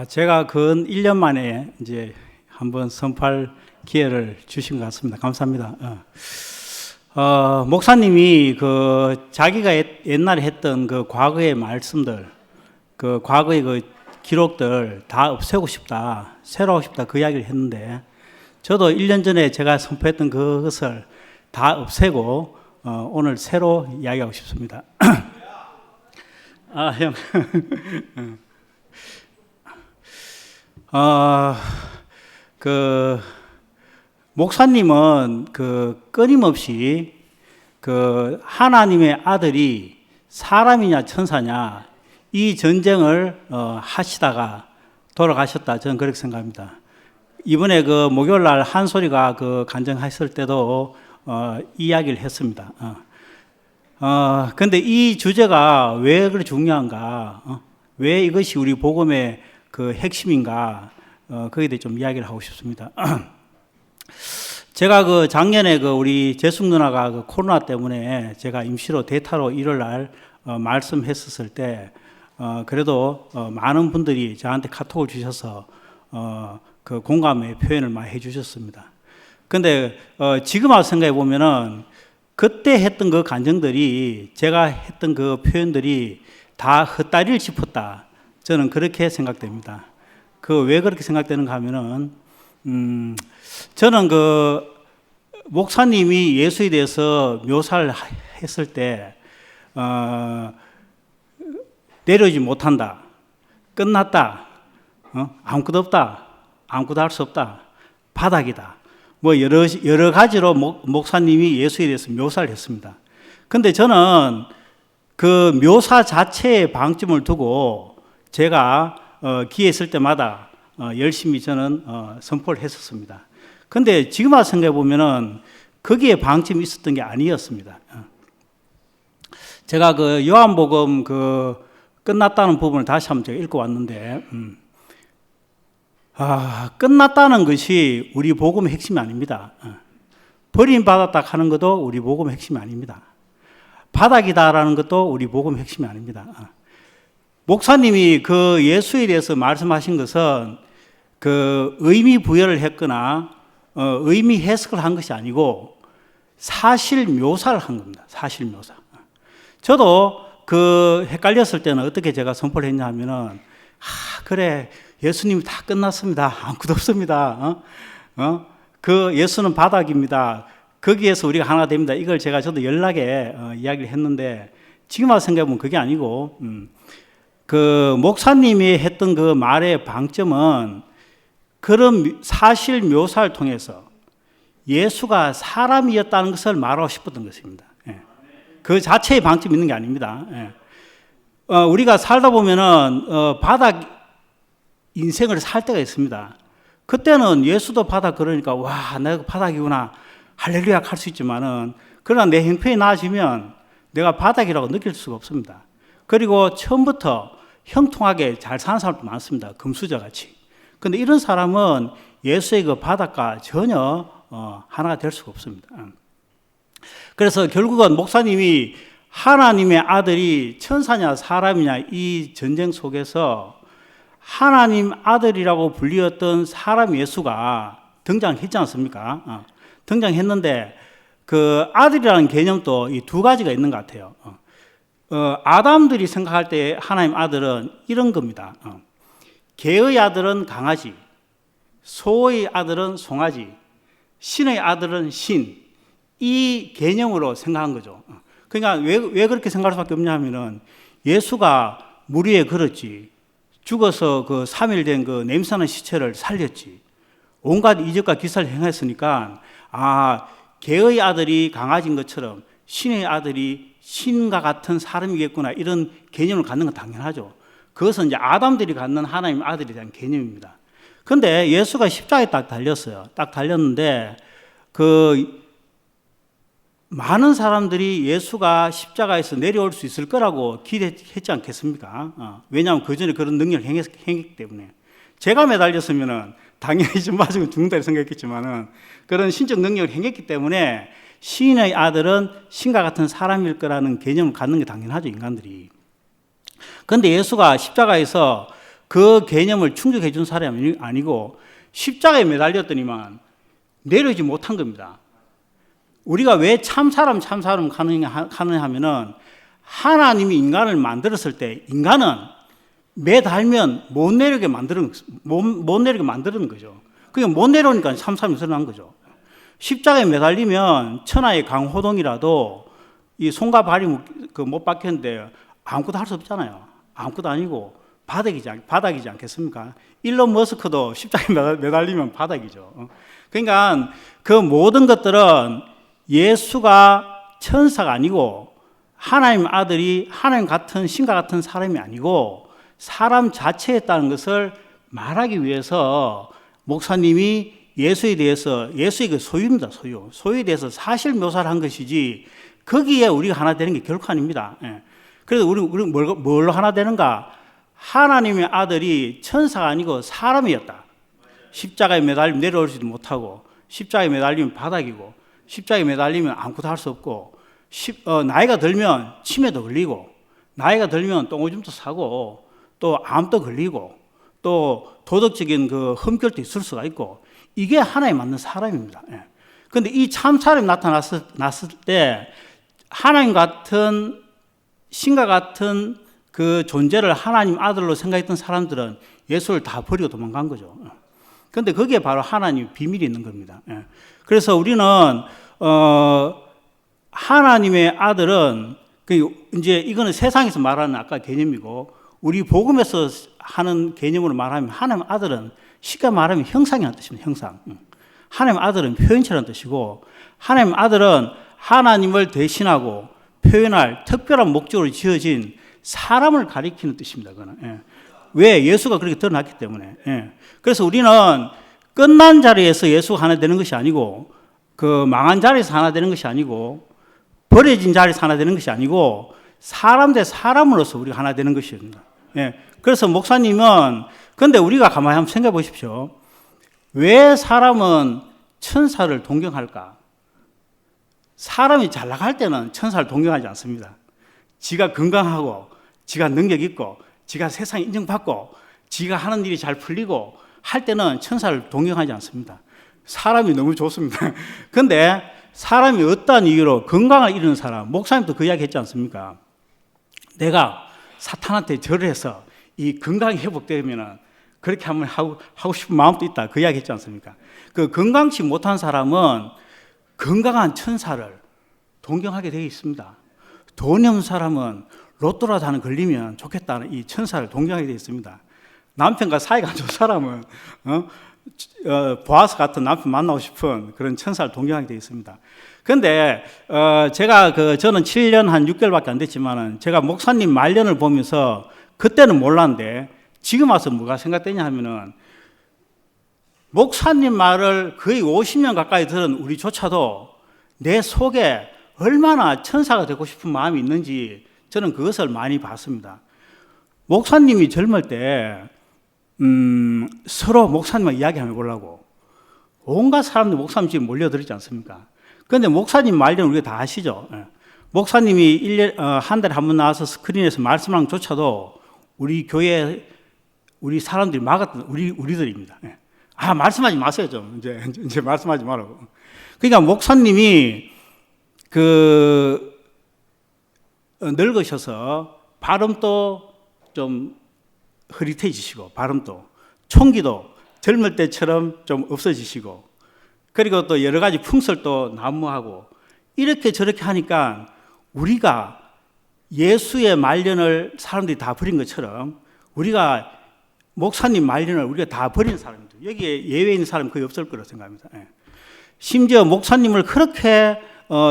제가 근 1년 만에 이제 한번 선포할 기회를 주신 것 같습니다. 감사합니다. 목사님이 자기가 옛날에 했던 그 과거의 말씀들, 그 과거의 그 기록들 다 없애고 싶다, 새로 하고 싶다 그 이야기를 했는데, 저도 1년 전에 제가 선포했던 그것을 다 없애고 오늘 새로 이야기하고 싶습니다. 형. 목사님은 끊임없이 하나님의 아들이 사람이냐 천사냐 이 전쟁을 하시다가 돌아가셨다. 저는 그렇게 생각합니다. 이번에 목요일 날 한소리가 간증했을 때도 이야기를 했습니다. 근데 이 주제가 왜 그렇게 중요한가? 왜 이것이 우리 복음의 핵심인가? 거기에 대해 좀 이야기를 하고 싶습니다. 제가 작년에 우리 재숙 누나가 코로나 때문에 제가 임시로 대타로 일요일 날 말씀했었을 때 그래도 많은 분들이 저한테 카톡을 주셔서 공감의 표현을 많이 해주셨습니다. 근데 지금 와서 생각해 보면은 그때 했던 그 간증들이 제가 했던 그 표현들이 다 헛다리를 짚었다. 저는 그렇게 생각됩니다. 왜 그렇게 생각되는가 하면은 저는 목사님이 예수에 대해서 묘사를 했을 때 내려오지 못한다, 끝났다, 아무것도 없다, 아무것도 할 수 없다, 바닥이다, 뭐 여러 가지로 목사님이 예수에 대해서 묘사를 했습니다. 근데 저는 그 묘사 자체에 방점을 두고 제가 기회 있을 때마다 열심히 저는 선포를 했었습니다. 근데 지금 와서 생각해 보면은 거기에 방점이 있었던 게 아니었습니다. 제가 요한복음 끝났다는 부분을 다시 한번 제가 읽고 왔는데, 끝났다는 것이 우리 복음의 핵심이 아닙니다. 버림받았다 하는 것도 우리 복음의 핵심이 아닙니다. 바닥이다라는 것도 우리 복음의 핵심이 아닙니다. 목사님이 예수에 대해서 말씀하신 것은 의미 부여를 했거나 의미 해석을 한 것이 아니고 사실 묘사를 한 겁니다. 사실 묘사. 저도 헷갈렸을 때는 어떻게 제가 선포를 했냐 하면은 그래, 예수님이 다 끝났습니다. 아무것도 없습니다. 예수는 바닥입니다. 거기에서 우리가 하나 됩니다. 이걸 저도 연락에 이야기를 했는데, 지금 와서 생각해보면 그게 아니고, 목사님이 했던 그 말의 방점은 그런 사실 묘사를 통해서 예수가 사람이었다는 것을 말하고 싶었던 것입니다. 그 자체의 방점이 있는 게 아닙니다. 우리가 살다 보면은 바닥 인생을 살 때가 있습니다. 그때는 예수도 바닥 그러니까 와, 내가 바닥이구나, 할렐루야 할 수 있지만은, 그러나 내 형편이 나아지면 내가 바닥이라고 느낄 수가 없습니다. 그리고 처음부터 형통하게 잘 사는 사람도 많습니다. 금수저 같이. 근데 이런 사람은 예수의 바닥과 전혀 하나가 될 수가 없습니다. 그래서 결국은 목사님이 하나님의 아들이 천사냐 사람이냐 이 전쟁 속에서 하나님 아들이라고 불리었던 사람 예수가 등장했지 않습니까? 등장했는데 아들이라는 개념도 이 두 가지가 있는 것 같아요. 아담들이 생각할 때 하나님 아들은 이런 겁니다. 개의 아들은 강아지, 소의 아들은 송아지, 신의 아들은 신, 이 개념으로 생각한 거죠. 그러니까 왜 그렇게 생각할 수밖에 없냐 하면은 예수가 물 위에 걸었지, 죽어서 3일 된 냄새나는 시체를 살렸지, 온갖 이적과 기사를 행했으니까 개의 아들이 강아지인 것처럼 신의 아들이 신과 같은 사람이겠구나, 이런 개념을 갖는 건 당연하죠. 그것은 이제 아담들이 갖는 하나님 아들에 대한 개념입니다. 그런데 예수가 십자가에 딱 달렸어요. 딱 달렸는데 많은 사람들이 예수가 십자가에서 내려올 수 있을 거라고 기대했지 않겠습니까? 왜냐하면 그 전에 그런 능력을 행했기 때문에. 제가 매달렸으면은 당연히 좀 맞으면 죽는다 생각했겠지만은 그런 신적 능력을 행했기 때문에 신의 아들은 신과 같은 사람일 거라는 개념을 갖는 게 당연하죠, 인간들이. 그런데 예수가 십자가에서 그 개념을 충족해 준 사람이 아니고 십자가에 매달렸더니만 내려오지 못한 겁니다. 우리가 왜 참사람 가능하냐 하면은 하나님이 인간을 만들었을 때 인간은 매달면 못 내리게 만드는 거죠. 그게 못 내려오니까 참사람이 드러난 거죠. 십자가에 매달리면 천하의 강호동이라도 이 손과 발이 못 박혔는데 아무것도 할 수 없잖아요. 아무것도 아니고 바닥이지 않겠습니까? 일론 머스크도 십자가에 매달리면 바닥이죠. 그러니까 그 모든 것들은 예수가 천사가 아니고 하나님 아들이 하나님 같은 신과 같은 사람이 아니고 사람 자체였다는 것을 말하기 위해서 목사님이 예수에 대해서, 예수의 그 소유입니다. 소유에 대해서 사실 묘사를 한 것이지 거기에 우리가 하나 되는 게 결코 아닙니다. 그래서 우리 뭘로 하나 되는가? 하나님의 아들이 천사가 아니고 사람이었다. 십자가에 매달리면 내려오지도 못하고 십자가에 매달리면 바닥이고 십자가에 매달리면 아무것도 할 수 없고 나이가 들면 치매도 걸리고 나이가 들면 똥오줌도 싸고 또 암도 걸리고 또 도덕적인 그 흠결도 있을 수가 있고 이게 하나에 맞는 사람입니다. 그런데 이 참 사람이 나타났을 때 하나님 같은 신과 같은 그 존재를 하나님 아들로 생각했던 사람들은 예수를 다 버리고 도망간 거죠. 그런데 거기에 바로 하나님의 비밀이 있는 겁니다. 그래서 우리는 하나님의 아들은 이제 이거는 세상에서 말하는 아까 개념이고 우리 복음에서 하는 개념으로 말하면 하나님 아들은 쉽게 말하면 형상이라는 뜻입니다. 형상. 하나님 아들은 표현체라는 뜻이고 하나님 아들은 하나님을 대신하고 표현할 특별한 목적으로 지어진 사람을 가리키는 뜻입니다. 그거는. 왜? 예수가 그렇게 드러났기 때문에. 그래서 우리는 끝난 자리에서 예수가 하나 되는 것이 아니고 그 망한 자리에서 하나 되는 것이 아니고 버려진 자리에서 하나 되는 것이 아니고 사람 대 사람으로서 우리가 하나 되는 것입니다. 그래서 목사님은 근데 우리가 가만히 한번 생각해 보십시오. 왜 사람은 천사를 동경할까? 사람이 잘 나갈 때는 천사를 동경하지 않습니다. 지가 건강하고 지가 능력 있고 지가 세상에 인정받고 지가 하는 일이 잘 풀리고 할 때는 천사를 동경하지 않습니다. 사람이 너무 좋습니다. 그런데 사람이 어떠한 이유로 건강을 잃은 사람, 목사님도 그 이야기 했지 않습니까? 내가 사탄한테 절을 해서 이 건강이 회복되면 그렇게 한번 하고 싶은 마음도 있다. 그 이야기 했지 않습니까? 그 건강치 못한 사람은 건강한 천사를 동경하게 되어 있습니다. 돈이 없는 사람은 로또라도 하나 걸리면 좋겠다는 이 천사를 동경하게 되어 있습니다. 남편과 사이가 안 좋은 사람은 보아스 같은 남편 만나고 싶은 그런 천사를 동경하게 되어 있습니다. 그런데 제가 저는 7년 한 6개월밖에 안 됐지만은 제가 목사님 말년을 보면서 그때는 몰랐는데 지금 와서 뭐가 생각되냐 하면은 목사님 말을 거의 50년 가까이 들은 우리조차도 내 속에 얼마나 천사가 되고 싶은 마음이 있는지 저는 그것을 많이 봤습니다. 목사님이 젊을 때 서로 목사님과 이야기 한번 해보려고 온갖 사람들 목사님 집에 몰려들지 않습니까? 그런데 목사님 말년 우리가 다 아시죠? 목사님이 한 달에 한 번 나와서 스크린에서 말씀하는 것조차도 우리 교회 우리 사람들이 막았던 우리들입니다. 말씀하지 마세요 좀 이제 말씀하지 말라고. 그러니까 목사님이 늙으셔서 발음도 좀 흐릿해지시고 발음도 총기도 젊을 때처럼 좀 없어지시고 그리고 또 여러 가지 풍설도 난무하고 이렇게 저렇게 하니까 우리가 예수의 말년을 사람들이 다 버린 것처럼 우리가 목사님 말년을 우리가 다 버린 사람입니다. 여기에 예외인 사람이 거의 없을 거라고 생각합니다. 심지어 목사님을 그렇게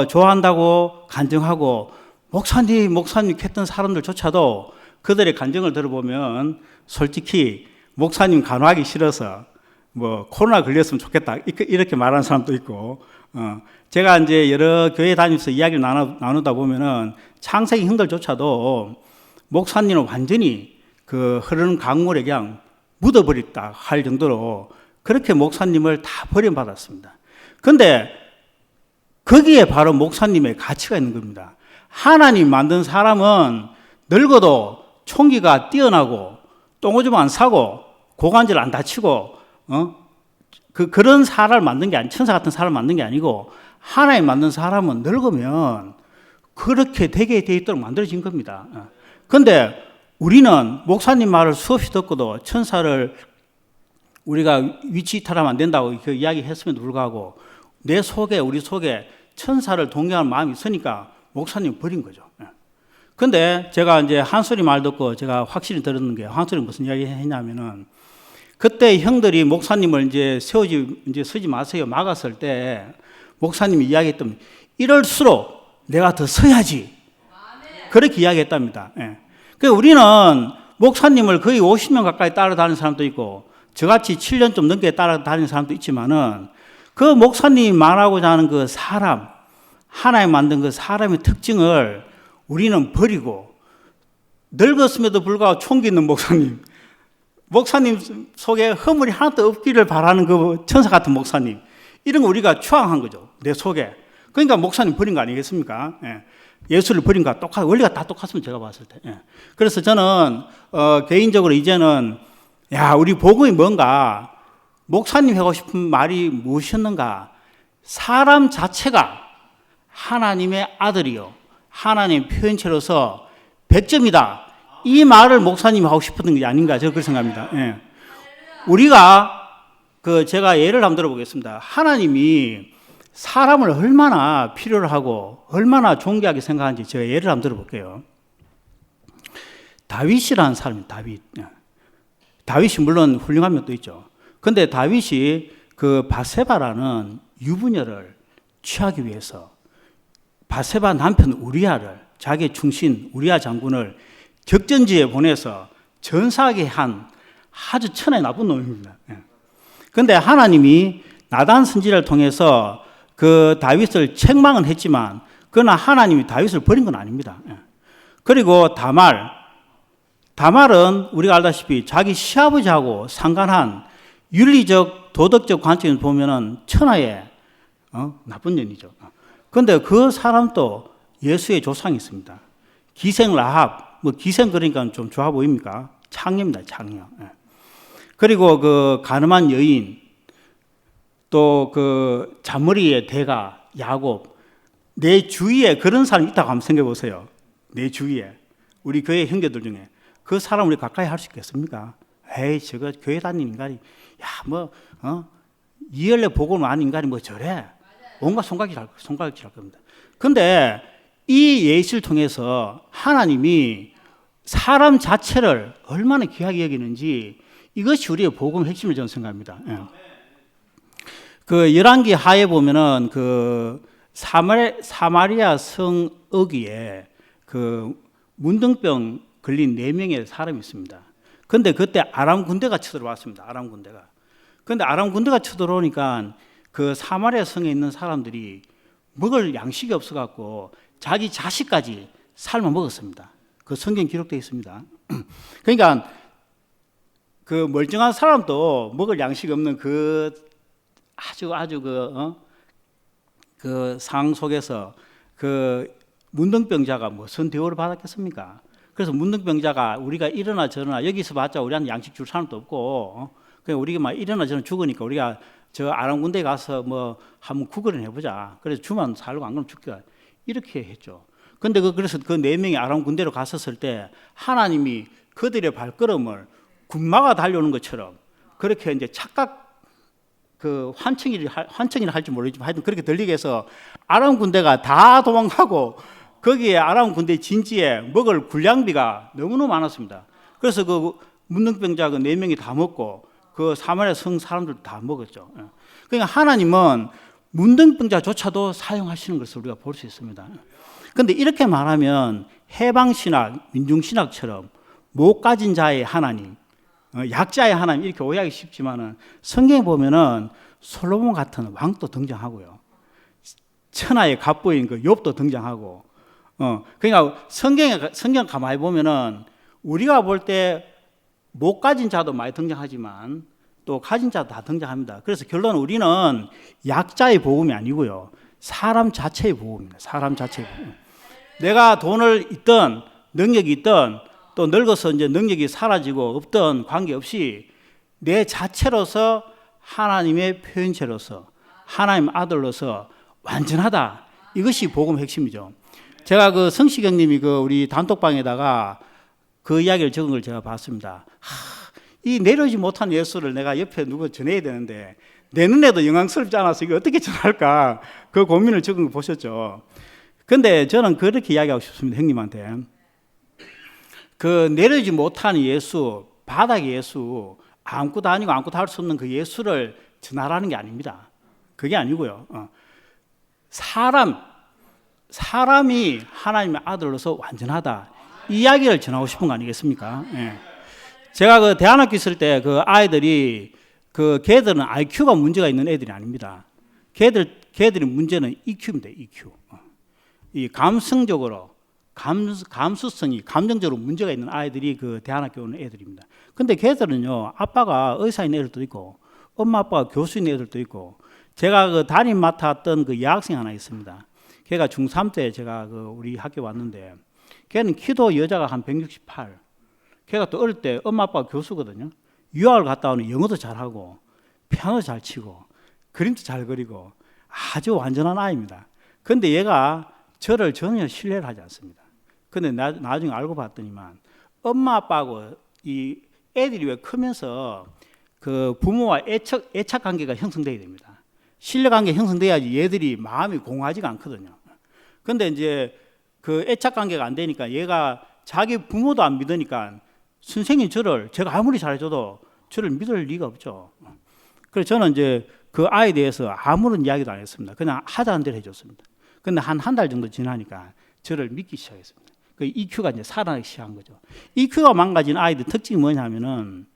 좋아한다고 간증하고 목사님 했던 사람들조차도 그들의 간증을 들어보면 솔직히 목사님 간호하기 싫어서 뭐 코로나 걸렸으면 좋겠다 이렇게 말하는 사람도 있고 제가 이제 여러 교회 다니면서 이야기를 나누다 보면은 창세기 형들조차도 목사님은 완전히 그 흐르는 강물에 그냥 묻어버렸다 할 정도로 그렇게 목사님을 다 버림받았습니다. 그런데 거기에 바로 목사님의 가치가 있는 겁니다. 하나님 만든 사람은 늙어도 총기가 뛰어나고 똥오줌 안 싸고 고관절 안 다치고 그런 사람을 만든 게 아니, 천사 같은 사람을 만든 게 아니고 하나님 만든 사람은 늙으면 그렇게 되게 돼 있도록 만들어진 겁니다. 그런데 우리는 목사님 말을 수없이 듣고도 천사를 우리가 위치 이탈하면 안 된다고 그 이야기했음에도 불구하고 우리 속에 천사를 동경하는 마음이 있으니까 목사님 버린 거죠. 근데 제가 이제 한소리 말 듣고 제가 확실히 들었는 게, 한소리 무슨 이야기 했냐면은 그때 형들이 목사님을 이제 서지 마세요 막았을 때 목사님이 이야기했던, 이럴수록 내가 더 서야지, 그렇게 이야기했답니다. 그 우리는 목사님을 거의 50년 가까이 따라다니는 사람도 있고 저같이 7년 좀 넘게 따라다니는 사람도 있지만은 그 목사님이 말하고자 하는 그 사람, 하나님 만든 그 사람의 특징을 우리는 버리고, 늙었음에도 불구하고 총기 있는 목사님 속에 허물이 하나도 없기를 바라는 그 천사 같은 목사님, 이런 거 우리가 추앙한 거죠, 내 속에. 그러니까 목사님 버린 거 아니겠습니까? 예수를 버린 거 원리가 다 똑같으면 제가 봤을 때. 그래서 저는 개인적으로 이제는 우리 복음이 뭔가, 목사님 하고 싶은 말이 무엇이었는가, 사람 자체가 하나님의 아들이요 하나님의 표현체로서 100점이다, 이 말을 목사님이 하고 싶었던 게 아닌가, 저는 그렇게 생각합니다. 우리가 제가 예를 한번 들어보겠습니다. 하나님이 사람을 얼마나 필요로 하고 얼마나 존귀하게 생각하는지 제가 예를 한번 들어볼게요. 다윗이라는 사람이 다윗이 물론 훌륭한 면도 있죠. 근데 다윗이 그 바세바라는 유부녀를 취하기 위해서 바세바 남편 우리아를, 자기의 충신 우리아 장군을 격전지에 보내서 전사하게 한 아주 천하의 나쁜 놈입니다. 그런데 하나님이 나단 선지자를 통해서 그 다윗을 책망은 했지만 그러나 하나님이 다윗을 버린 건 아닙니다. 그리고 다말은 우리가 알다시피 자기 시아버지하고 상관한 윤리적 도덕적 관점에서 보면은 천하의 나쁜 년이죠. 그런데 그 사람도 예수의 조상이 있습니다. 기생 라합, 기생 그러니까 좀 좋아 보입니까? 창녀입니다, 창녀. 그리고 그 가늠한 여인, 또 그 잔머리의 대가 야곱, 내 주위에 그런 사람이 있다고 한번 생각해 보세요. 내 주위에 우리 교회 형제들 중에 그 사람 우리 가까이 할 수 있겠습니까? 에이, 저거 교회 다니는 인간이 이열내 복음을 아는 인간이 저래, 온갖 손가락질 할 겁니다. 그런데 이 예시를 통해서 하나님이 사람 자체를 얼마나 귀하게 여기는지, 이것이 우리의 복음의 핵심을 저는 생각합니다. 그 열왕기 하에 보면은 그 사마리아 성 어귀에 그 문둥병 걸린 4명의 사람이 있습니다. 그런데 그때 아람 군대가 쳐들어왔습니다. 아람 군대가. 그런데 아람 군대가 쳐들어오니까 그 사마리아 성에 있는 사람들이 먹을 양식이 없어갖고 자기 자식까지 삶아 먹었습니다. 그 성경 기록되어 있습니다. 그러니까 그 멀쩡한 사람도 먹을 양식이 없는 그 아주 그 상황 속에서 그 문둥병자가 무슨 대우를 받았겠습니까? 그래서 문둥병자가 우리가 일어나 저러나 여기서 봤자 우리한테 양식 줄 사람도 없고 그냥 우리가 막 일어나 저러나 죽으니까 우리가 저 아람 군대에 가서 한번 구걸을 해보자. 그래서 주만 살고 안 그러면 죽게, 이렇게 했죠. 근데 그래서 그 4명이 아람 군대로 갔었을 때 하나님이 그들의 발걸음을 군마가 달려오는 것처럼 그렇게 이제 착각 그 환청이라 할지 모르지만 하여튼 그렇게 들리게 해서 아람 군대가 다 도망가고 거기에 아람 군대 진지에 먹을 군량비가 너무너무 많았습니다. 그래서 그 문둥병자 그 4명이 다 먹고 그 사마리아 성 사람들도 다 먹었죠. 그러니까 하나님은 문둥병자조차도 사용하시는 것을 우리가 볼 수 있습니다. 그런데 이렇게 말하면 해방신학, 민중신학처럼 못 가진 자의 하나님, 약자의 하나님 이렇게 오해하기 쉽지만은 성경에 보면은 솔로몬 같은 왕도 등장하고요, 천하의 갑부인 그 욥도 등장하고, 그러니까 성경 가만히 보면은 우리가 볼 때 못 가진 자도 많이 등장하지만 또 가진 자도 다 등장합니다. 그래서 결론은 우리는 약자의 복음이 아니고요, 사람 자체의 복음입니다. 사람 자체의 복음. 내가 돈을 있든 능력이 있든 또 늙어서 이제 능력이 사라지고 없던 관계없이 내 자체로서 하나님의 표현체로서 하나님 아들로서 완전하다. 이것이 복음의 핵심이죠. 제가 그 성시경님이 그 우리 단톡방에다가 그 이야기를 적은 걸 제가 봤습니다. 이 내려오지 못한 예수를 내가 옆에 누구 전해야 되는데 내 눈에도 영광스럽지 않아서 이거 어떻게 전할까 그 고민을 적은 거 보셨죠. 근데 저는 그렇게 이야기하고 싶습니다. 형님한테. 그 내려오지 못한 예수, 바닥의 예수, 아무것도 아니고 아무것도 할 수 없는 그 예수를 전하라는 게 아닙니다. 그게 아니고요. 사람이 하나님의 아들로서 완전하다. 이 이야기를 전하고 싶은 거 아니겠습니까? 예. 제가 그 대안학교 있을 때 그 아이들이 그 걔들은 IQ가 문제가 있는 애들이 아닙니다. 걔들의 문제는 EQ입니다. EQ. 이 감성적으로 감수성이 감정적으로 문제가 있는 아이들이 그 대안학교 오는 애들입니다. 근데 걔들은요, 아빠가 의사인 애들도 있고 엄마 아빠가 교수인 애들도 있고 제가 그 담임 맡았던 그 여학생 하나 있습니다. 걔가 중3 때 제가 그 우리 학교 왔는데 걔는 키도 여자가 한 168. 걔가 또 어릴 때 엄마 아빠가 교수거든요. 유학을 갔다 오면 영어도 잘하고 피아노 잘 치고 그림도 잘 그리고 아주 완전한 아이입니다. 근데 얘가 저를 전혀 신뢰를 하지 않습니다. 근데 나중에 알고 봤더니만 엄마 아빠하고 이 애들이 왜 크면서 그 부모와 애착 관계가 형성돼야 됩니다. 신뢰 관계 형성돼야지 얘들이 마음이 공하지가 않거든요. 근데 이제 그 애착 관계가 안 되니까 얘가 자기 부모도 안 믿으니까 선생님 제가 아무리 잘해줘도 저를 믿을 리가 없죠. 그래서 저는 이제 그 아이에 대해서 아무런 이야기도 안 했습니다. 그냥 하자는 대로 해줬습니다. 근데 한 달 정도 지나니까 저를 믿기 시작했습니다. 그 EQ가 이제 살아나기 시작한 거죠. EQ가 망가진 아이들 특징이 뭐냐면은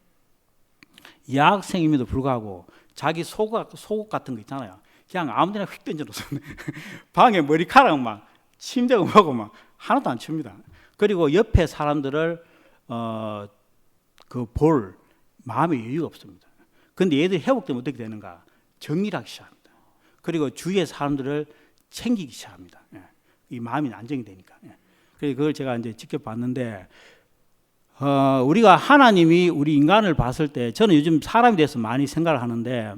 여학생임에도 불구하고 자기 속옷 같은 거 있잖아요. 그냥 아무데나 휙 던져놓습니다. 방에 머리카락 막 침대고 뭐고 막 하나도 안 칩니다. 그리고 옆에 사람들을 볼 마음의 여유가 없습니다. 근데 얘들이 회복되면 어떻게 되는가? 정리를 하기 시작합니다. 그리고 주위의 사람들을 챙기기 시작합니다. 이 마음이 안정이 되니까. 그래서 그걸 제가 이제 직접 봤는데, 우리가 하나님이 우리 인간을 봤을 때, 저는 요즘 사람에 대해서 많이 생각을 하는데,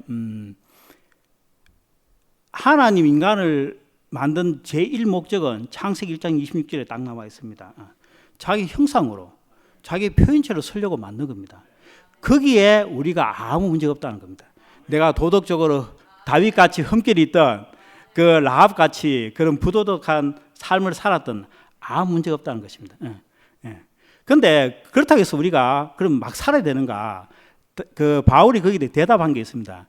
하나님 인간을 만든 제1 목적은 창세기 1장 26절에 딱 나와 있습니다. 자기 형상으로, 자기 표현체로 쓰려고 만든 겁니다. 거기에 우리가 아무 문제가 없다는 겁니다. 내가 도덕적으로 다윗같이 흠결이 있던 그 라합같이 그런 부도덕한 삶을 살았던 아무 문제가 없다는 것입니다. 그런데 그렇다고 해서 우리가 그럼 막 살아야 되는가? 그 바울이 거기에 대답한 게 있습니다.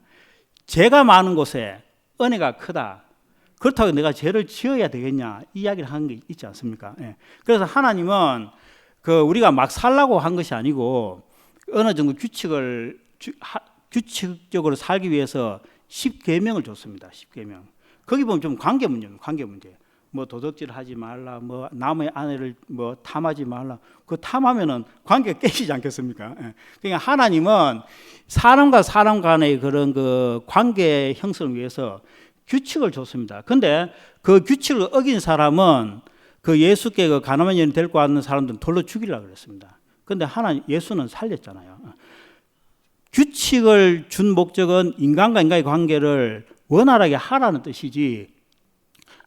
죄가 많은 곳에 은혜가 크다. 그렇다고 내가 죄를 지어야 되겠냐? 이 이야기를 하는 게 있지 않습니까? 그래서 하나님은 그 우리가 막 살라고 한 것이 아니고 어느 정도 규칙적으로 살기 위해서 10계명을 줬습니다. 10계명. 거기 보면 좀 관계 문제입니다. 관계 문제. 뭐 도둑질 하지 말라, 뭐 남의 아내를 뭐 탐하지 말라. 그 탐하면은 관계가 깨지지 않겠습니까? 그러니까 하나님은 사람과 사람 간의 그런 그 관계 형성을 위해서 규칙을 줬습니다. 근데 그 규칙을 어긴 사람은 그 예수께 그 가나안 여인 데리고 왔는 사람들은 돌로 죽이려고 그랬습니다. 근데 예수는 살렸잖아요. 규칙을 준 목적은 인간과 인간의 관계를 원활하게 하라는 뜻이지,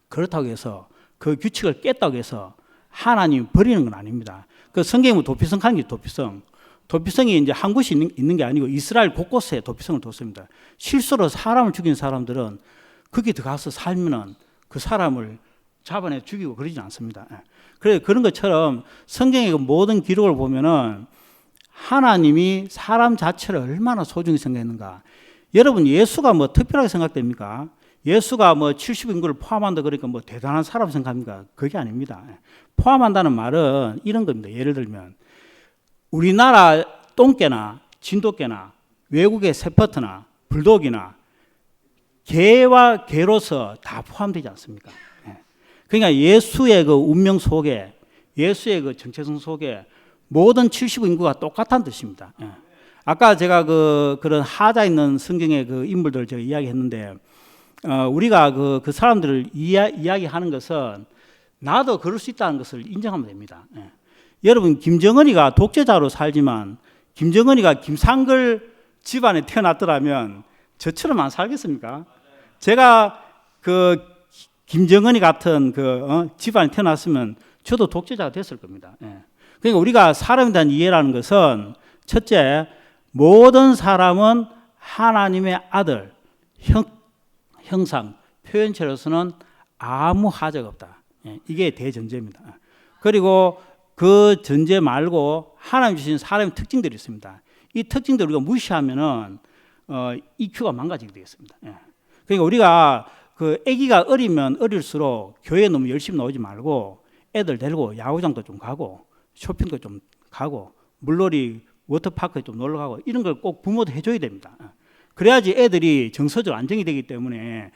그렇다고 해서 그 규칙을 깼다고 해서 하나님 버리는 건 아닙니다. 그 성경에 도피성 하는 게 도피성. 도피성이 이제 한 곳이 있는 게 아니고 이스라엘 곳곳에 도피성을 뒀습니다. 실수로 사람을 죽인 사람들은 거기 들어가서 살면은 그 사람을 잡아내 죽이고 그러지 않습니다. 그래서 그런 것처럼 성경의 그 모든 기록을 보면은 하나님이 사람 자체를 얼마나 소중히 생각했는가. 여러분, 예수가 뭐 특별하게 생각됩니까? 예수가 뭐 70인구를 포함한다 그러니까 뭐 대단한 사람 생각합니까? 그게 아닙니다. 포함한다는 말은 이런 겁니다. 예를 들면 우리나라 똥개나 진돗개나 외국의 세퍼트나 불독이나 개와 개로서 다 포함되지 않습니까? 그러니까 예수의 그 운명 속에, 예수의 그 정체성 속에 모든 70인구가 똑같다는 뜻입니다. 아까 제가 그런 하자 있는 성경의 그 인물들을 제가 이야기했는데, 우리가 그 사람들을 이야기하는 것은 나도 그럴 수 있다는 것을 인정하면 됩니다. 여러분 김정은이가 독재자로 살지만 김정은이가 김상걸 집안에 태어났더라면 저처럼 안 살겠습니까? 제가 그 김정은이 같은 집안에 태어났으면 저도 독재자가 됐을 겁니다. 예. 그러니까 우리가 사람에 대한 이해라는 것은 첫째, 모든 사람은 하나님의 아들, 형상, 표현체로서는 아무 하자가 없다. 예. 이게 대전제입니다. 그리고 그 전제 말고 하나님 주신 사람의 특징들이 있습니다. 이 특징들을 우리가 무시하면은 EQ가 망가지게 되겠습니다. 예. 그러니까 우리가 그 아기가 어리면 어릴수록 교회에 너무 열심히 나오지 말고 애들 데리고 야구장도 좀 가고 쇼핑도 좀 가고 물놀이 워터파크에 좀 놀러 가고 이런 걸 꼭 부모도 해줘야 됩니다. 그래야지 애들이 정서적으로 안정이 되기 때문에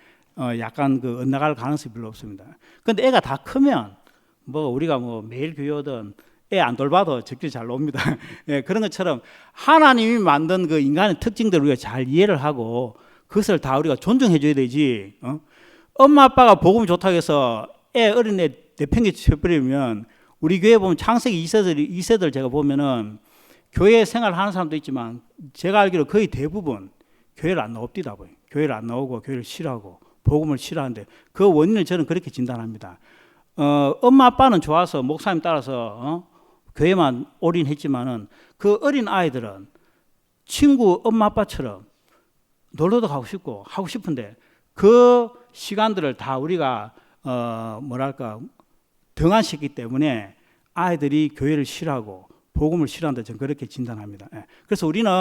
약간 그 엇나갈 가능성이 별로 없습니다. 그런데 애가 다 크면 뭐 우리가 뭐 매일 교회 오든 애 안 돌봐도 적절히 잘 놉니다. 예, 그런 것처럼 하나님이 만든 그 인간의 특징들을 우리가 잘 이해를 하고 그것을 다 우리가 존중해줘야 되지. 엄마 아빠가 복음이 좋다고 해서 애 어린애 내팽개쳐버리면 우리 교회 보면 창세기 2세들 제가 보면은 교회 생활하는 사람도 있지만 제가 알기로 거의 대부분 교회를 안 나옵니다. 교회를 안 나오고 교회를 싫어하고 복음을 싫어하는데 그 원인을 저는 그렇게 진단합니다. 엄마 아빠는 좋아서 목사님 따라서 교회만 올인했지만은 그 어린 아이들은 친구 엄마 아빠처럼 놀러도 가고 싶고 하고 싶은데 그 시간들을 다 우리가 등한시키기 때문에 아이들이 교회를 싫어하고 복음을 싫어한다. 저는 그렇게 진단합니다. 그래서 우리는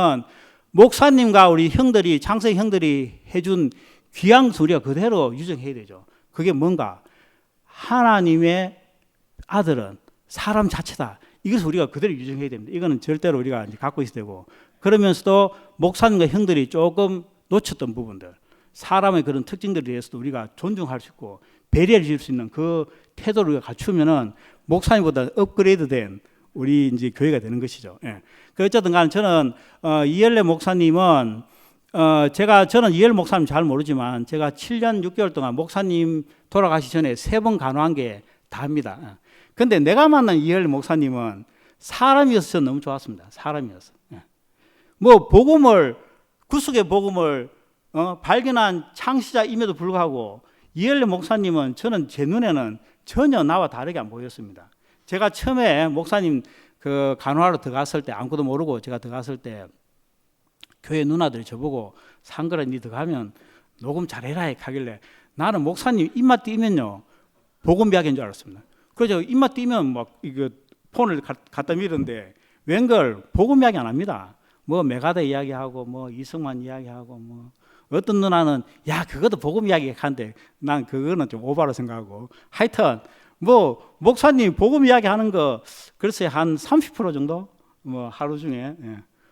목사님과 우리 형들이 창세 형들이 해준 귀한 소리가 그대로 유정해야 되죠. 그게 뭔가 하나님의 아들은 사람 자체다. 이것을 우리가 그대로 유정해야 됩니다. 이거는 절대로 우리가 이제 갖고 있어야 되고 그러면서도 목사님과 형들이 조금 놓쳤던 부분들 사람의 그런 특징들에 대해서도 우리가 존중할 수 있고 배려해 줄 수 있는 그 태도를 우리가 갖추면은 목사님보다 업그레이드된 우리 이제 교회가 되는 것이죠. 예. 어쨌든 간에 저는 이엘레 목사님은 저는 이엘레 목사님 잘 모르지만 제가 7년 6개월 동안 목사님 돌아가시 전에 3번 간호한 게 다입니다. 근데 내가 만난 이엘레 목사님은 사람이어서 저는 너무 좋았습니다. 사람이어서. 예. 뭐 구속의 복음을 발견한 창시자임에도 불구하고 이엘레 목사님은 저는 제 눈에는 전혀 나와 다르게 안 보였습니다. 제가 처음에 목사님 그 간호하러 들어갔을 때 아무것도 모르고 제가 들어갔을 때 교회 누나들이 저보고 상거라 니 들어가면 녹음 잘해라 하길래 나는 목사님 입맛 띄면요 복음 이야기인 줄 알았습니다. 그래서 입맛 띄면 막 이거 폰을 갖다 밀었는데 웬걸 복음 이야기 안 합니다. 뭐 메가더 이야기하고 뭐 이승만 이야기하고 뭐 어떤 누나는 야 그것도 복음 이야기 하는데 난 그거는 좀 오바로 생각하고 하여튼 뭐 목사님 복음 이야기 하는 거 글쎄 한 30% 정도 뭐 하루 중에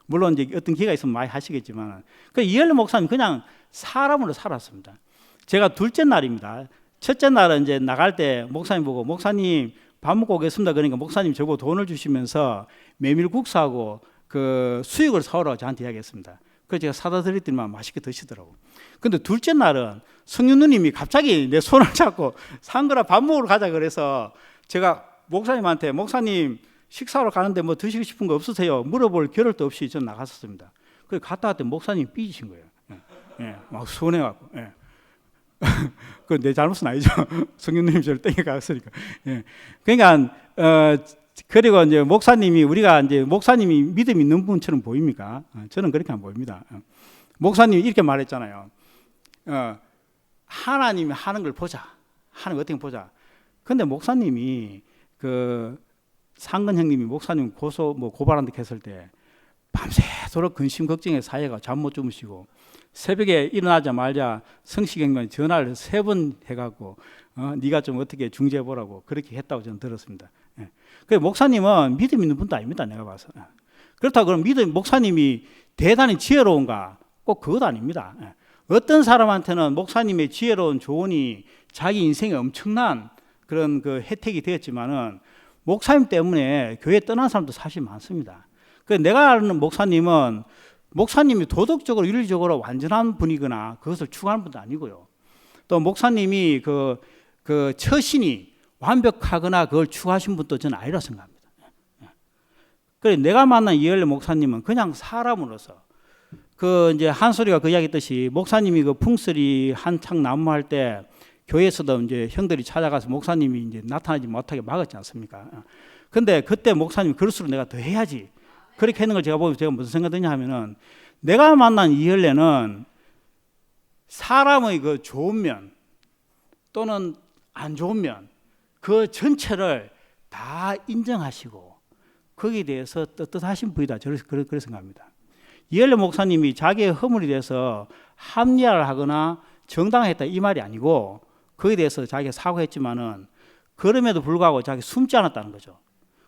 물론 이제 어떤 기회가 있으면 많이 하시겠지만 그 이엘레 목사님 그냥 사람으로 살았습니다. 제가 둘째 날입니다. 첫째 날은 이제 나갈 때 목사님 보고 목사님 밥 먹고 오겠습니다. 그러니까 목사님 저보고 돈을 주시면서 메밀국수하고 그 수육을 사오라고 저한테 이야기했습니다. 그래서 제가 사다 드렸더니만 맛있게 드시더라고. 근데 둘째 날은 성윤 누님이 갑자기 내 손을 잡고 상거라 밥 먹으러 가자 그래서 제가 목사님한테 목사님 식사하러 가는데 뭐 드시고 싶은 거 없으세요? 물어볼 겨를도 없이 전 나갔었습니다. 그래서 갔다 왔더니 목사님 삐지신 거예요. 막 서운해갖고. 그건 내 잘못은 아니죠. 성윤 누님 저를 땡겨갔으니까. 그러니까 그리고 이제 목사님이 믿음 있는 분처럼 보입니까? 저는 그렇게 안 보입니다. 목사님이 이렇게 말했잖아요. 하나님이 하는 걸 보자. 하는 거 어떻게 보자. 근데 목사님이 그 상근 형님이 목사님 고발한다 했을 때 밤새도록 근심 걱정에 사회가 잠 못 주무시고 새벽에 일어나자마자 성식 형님한테 전화를 3번 해갖고 네가 좀 어떻게 중재해 보라고 그렇게 했다고 저는 들었습니다. 그 목사님은 믿음 있는 분도 아닙니다. 내가 봐서. 그렇다고 그럼 목사님이 대단히 지혜로운가? 꼭 그것도 아닙니다. 어떤 사람한테는 목사님의 지혜로운 조언이 자기 인생에 엄청난 그런 그 혜택이 되었지만은 목사님 때문에 교회 떠난 사람도 사실 많습니다. 그래서 내가 아는 목사님이 도덕적으로 윤리적으로 완전한 분이거나 그것을 추구하는 분도 아니고요. 또 목사님이 그 처신이 완벽하거나 그걸 추구하신 분도 저는 아니라 생각합니다. 그래 내가 만난 이열래 목사님은 그냥 사람으로서 그 이제 한소리가 그 이야기했듯이 목사님이 그 풍설이 한창 난무할 때 교회에서도 이제 형들이 찾아가서 목사님이 이제 나타나지 못하게 막았지 않습니까? 근데 그때 목사님이 그럴수록 내가 더 해야지. 그렇게 하는 걸 제가 보면서 제가 무슨 생각이 드냐 하면은 내가 만난 이열래는 사람의 그 좋은 면 또는 안 좋은 면 그 전체를 다 인정하시고 거기에 대해서 떳떳하신 분이다. 저는 그렇게 생각합니다. 이열래 목사님이 자기의 허물에 대해서 합리화를 하거나 정당했다 이 말이 아니고 거기에 대해서 자기가 사과했지만은 그럼에도 불구하고 자기 숨지 않았다는 거죠.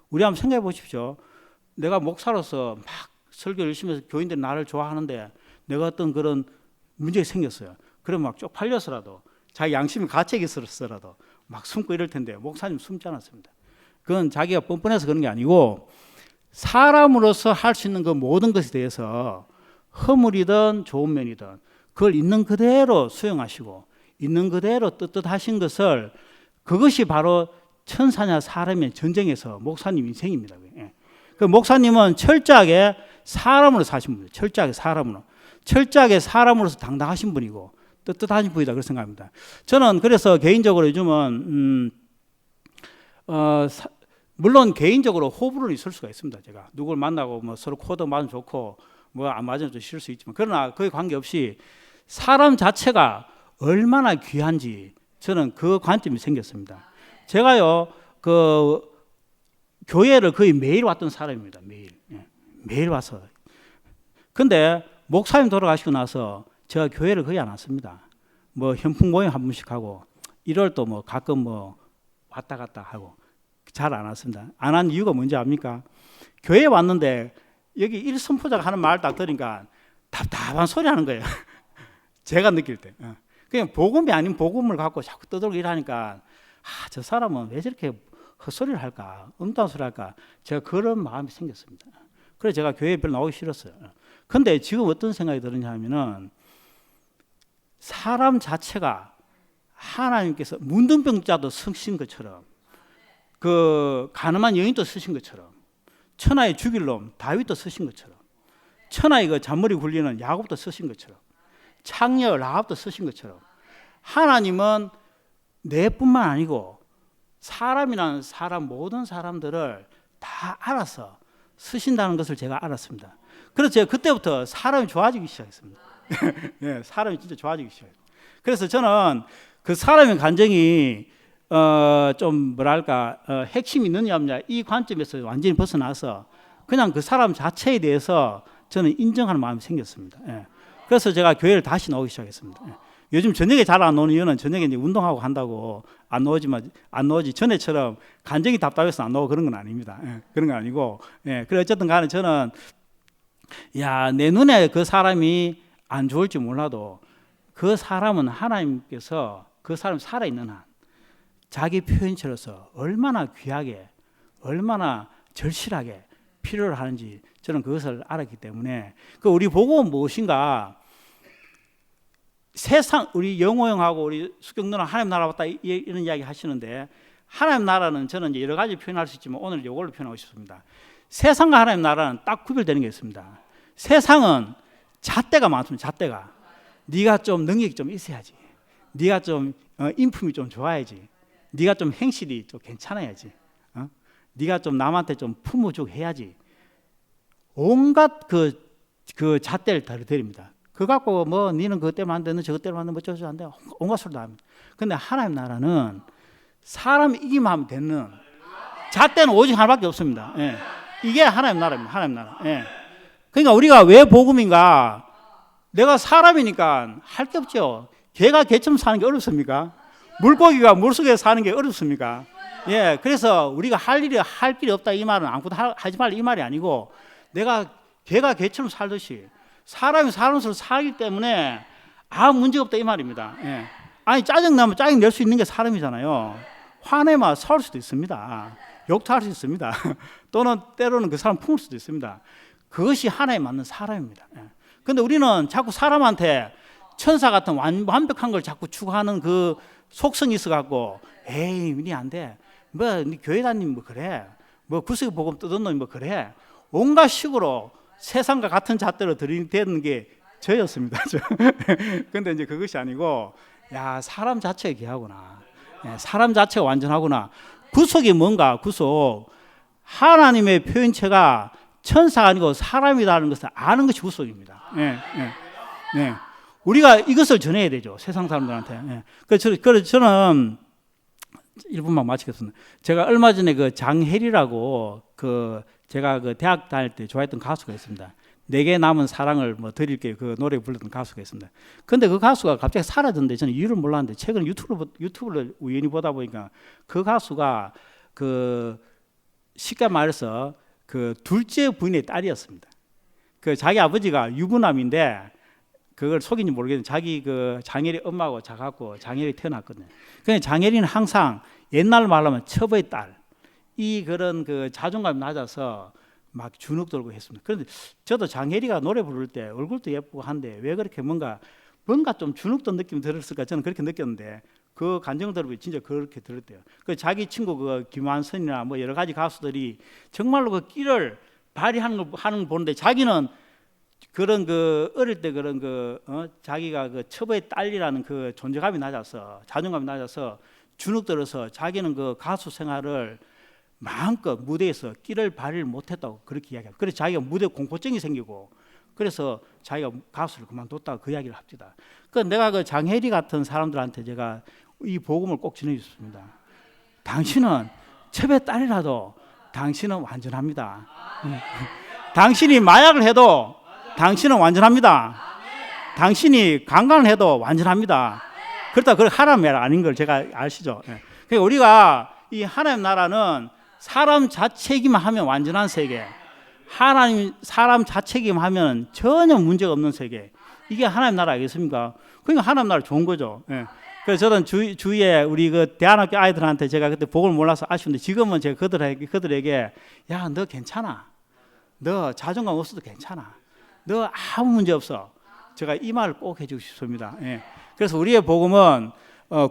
우리 한번 생각해 보십시오. 내가 목사로서 막 설교 열심히 해서 교인들이 나를 좋아하는데 내가 어떤 그런 문제가 생겼어요. 그러면 막 쪽팔려서라도 자기 양심이 가책이 있어서라도 막 숨고 이럴 텐데 목사님 숨지 않았습니다. 그건 자기가 뻔뻔해서 그런 게 아니고 사람으로서 할 수 있는 그 모든 것에 대해서 허물이든 좋은 면이든 그걸 있는 그대로 수용하시고 있는 그대로 떳떳하신 것을 그것이 바로 천사냐 사람의 전쟁에서 목사님 인생입니다. 그 목사님은 철저하게 사람으로 사신 분이에요. 철저하게 사람으로서 당당하신 분이고 떳떳하신 분이다 그렇게 생각합니다. 저는 그래서 개인적으로 요즘은 물론 개인적으로 호불호는 있을 수가 있습니다. 제가 누굴 만나고 뭐 서로 코도 맞으면 좋고 뭐 안 맞으면 좀 싫을 수 있지만 그러나 그에 관계없이 사람 자체가 얼마나 귀한지 저는 그 관점이 생겼습니다. 제가요 그 교회를 거의 매일 왔던 사람입니다. 매일 와서. 근데 목사님 돌아가시고 나서 제가 교회를 거의 안 왔습니다. 뭐 현풍 모임 한 번씩 하고 1월도 뭐 가끔 뭐 왔다 갔다 하고 잘 안 왔습니다. 안 한 이유가 뭔지 압니까? 교회에 왔는데 여기 일선포자가 하는 말 딱 들으니까 답답한 소리 하는 거예요. 제가 느낄 때. 그냥 복음이 아닌 복음을 갖고 자꾸 떠들고 이러니까 저 사람은 왜 저렇게 헛소리를 할까? 음담 소리 할까? 제가 그런 마음이 생겼습니다. 그래서 제가 교회에 별로 나오기 싫었어요. 근데 지금 어떤 생각이 드느냐 하면은 사람 자체가 하나님께서 문둥병자도 쓰신 것처럼 그 가늠한 여인도 쓰신 것처럼 천하의 죽일 놈 다윗도 쓰신 것처럼 천하의 그 잔머리 굴리는 야곱도 쓰신 것처럼 창녀 라합도 쓰신 것처럼 하나님은 내뿐만 아니고 사람이라는 사람 모든 사람들을 다 알아서 쓰신다는 것을 제가 알았습니다. 그래서 제가 그때부터 사람이 좋아지기 시작했습니다. 네, 사람이 진짜 좋아지기 시작했어요. 그래서 저는 그 사람의 감정이 좀 뭐랄까 핵심이 있느냐 없느냐 이 관점에서 완전히 벗어나서 그냥 그 사람 자체에 대해서 저는 인정하는 마음이 생겼습니다. 예. 그래서 제가 교회를 다시 나오기 시작했습니다. 예. 요즘 저녁에 잘 안 오는 이유는 저녁에 이제 운동하고 한다고 안 나오지 전에처럼 감정이 답답해서 안 나오고 그런 건 아닙니다. 예. 그런 건 아니고 그래 어쨌든 간에 저는 내 눈에 그 사람이 안 좋을지 몰라도 그 사람은 하나님께서 그 사람이 살아있는 한 자기 표현처로서 얼마나 귀하게 얼마나 절실하게 필요를 하는지 저는 그것을 알았기 때문에 그 우리 복음은 무엇인가 세상 우리 영호 형하고 우리 수경 누나 하나님 나라 왔다 이런 이야기 하시는데 하나님 나라는 저는 이제 여러 가지 표현할 수 있지만 오늘 이걸로 표현하고 싶습니다. 세상과 하나님 나라는 딱 구별되는 게 있습니다. 세상은 잣대가 많습니다. 잣대가 네가 좀 능력이 좀 있어야지, 네가 좀 인품이 좀 좋아야지, 네가 좀 행실이 좀 괜찮아야지, 네가 좀 남한테 좀 품어주고 해야지. 온갖 그 잣대를 다 드립니다. 그거 갖고 뭐 니는 그것 때문에 안 되는 저것 때문에 안 되는 뭐 저것 안 돼. 온갖 소리 다 합니다. 근데 하나님 나라는 사람이 이기만 하면 되는 잣대는 오직 하나밖에 없습니다. 예. 이게 하나님 나라입니다. 하나님 나라. 예. 그러니까 우리가 왜 복음인가? 내가 사람이니까 할 게 없죠. 개가 개처럼 사는 게 어렵습니까? 물고기가 물속에 사는 게 어렵습니까? 예, 그래서 우리가 할 길이 없다 이 말은 아무것도 하지 말라 이 말이 아니고 내가 개가 개처럼 살듯이 사람이 사람으로 살기 때문에 아무 문제 없다 이 말입니다. 예. 아니 짜증나면 짜증 낼 수 있는 게 사람이잖아요. 화내면 싸울 수도 있습니다. 욕도 할 수 있습니다. 또는 때로는 그 사람 품을 수도 있습니다. 그것이 하나에 맞는 사람입니다. 그런데 우리는 자꾸 사람한테 천사 같은 완벽한 걸 자꾸 추구하는 그 속성이 있어갖고 에이 니 안 돼. 뭐 니 교회 다니면 뭐 그래. 뭐 구석에 복음 뜯은 놈이 뭐 그래. 온갖 식으로 세상과 같은 잣대로 들이대는 게 저였습니다. 근데 이제 그것이 아니고, 야, 사람 자체가 귀하구나. 사람 자체가 완전하구나. 구속이 뭔가, 구속. 하나님의 표현체가 천사가 아니고 사람이라는 것을 아는 것이 구속입니다. 우리가 이것을 전해야 되죠. 세상 사람들한테. 그래서 저는 1분만 마치겠습니다. 제가 얼마 전에 그 장혜리라고 제가 그 대학 다닐 때 좋아했던 가수가 있습니다. 내게 남은 사랑을 뭐 드릴게요. 그 노래 불렀던 가수가 있습니다. 근데 그 가수가 갑자기 사라졌는데 저는 이유를 몰랐는데 최근에 유튜브를 우연히 보다 보니까 그 가수가 쉽게 말해서 그 둘째 부인의 딸이었습니다. 그 자기 아버지가 유부남인데 그걸 속인지 모르겠는데 자기 그 장혜리 엄마하고 자갖고 장혜리 태어났거든요. 그러니까 장혜리는 항상 옛날 말로 하면 첩의 딸, 그런 그 자존감이 낮아서 막 주눅 들고 했습니다. 그런데 저도 장혜리가 노래 부를 때 얼굴도 예쁘고 한데 왜 그렇게 뭔가 좀 주눅 든 느낌이 들었을까 저는 그렇게 느꼈는데 그 감정 들으면 진짜 그렇게 들었대요. 그 자기 친구 그 김완선이나 뭐 여러 가지 가수들이 정말로 그 끼를 발휘하는 걸 보는데 자기는 그런 그 어릴 때 그런 자기가 그 첩의 딸이라는 그 존재감이 낮아서 자존감이 낮아서 주눅 들어서 자기는 그 가수 생활을 마음껏 무대에서 끼를 발휘를 못했다고 그렇게 이야기해요. 그래서 자기가 무대 공포증이 생기고 그래서 자기가 가수를 그만뒀다고 그 이야기를 합니다. 그 내가 그 장혜리 같은 사람들한테 제가 이 복음을 꼭 전해줬습니다. 당신은 첩의 딸이라도 당신은 완전합니다. 당신이 마약을 해도 당신은 완전합니다. 당신이 강간을 해도 완전합니다. 그렇다 그 하나님 나라 아닌 걸 제가 아시죠? 그러니까 우리가 이 하나님 나라는 사람 자체기만 하면 완전한 세계, 하나님 사람 자체기만 하면 전혀 문제가 없는 세계. 이게 하나님 나라 아니겠습니까? 그러니까 하나님 나라 좋은 거죠. 그래서 저는 주위에 우리 그 대안학교 아이들한테 제가 그때 복을 몰라서 아쉬운데 지금은 제가 그들에게 야, 너 괜찮아. 너 자존감 없어도 괜찮아. 너 아무 문제 없어. 제가 이 말을 꼭 해주고 싶습니다. 그래서 우리의 복음은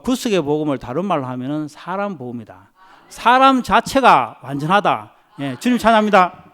구속의 복음을 다른 말로 하면은 사람 복음이다. 사람 자체가 완전하다. 주님 찬양합니다.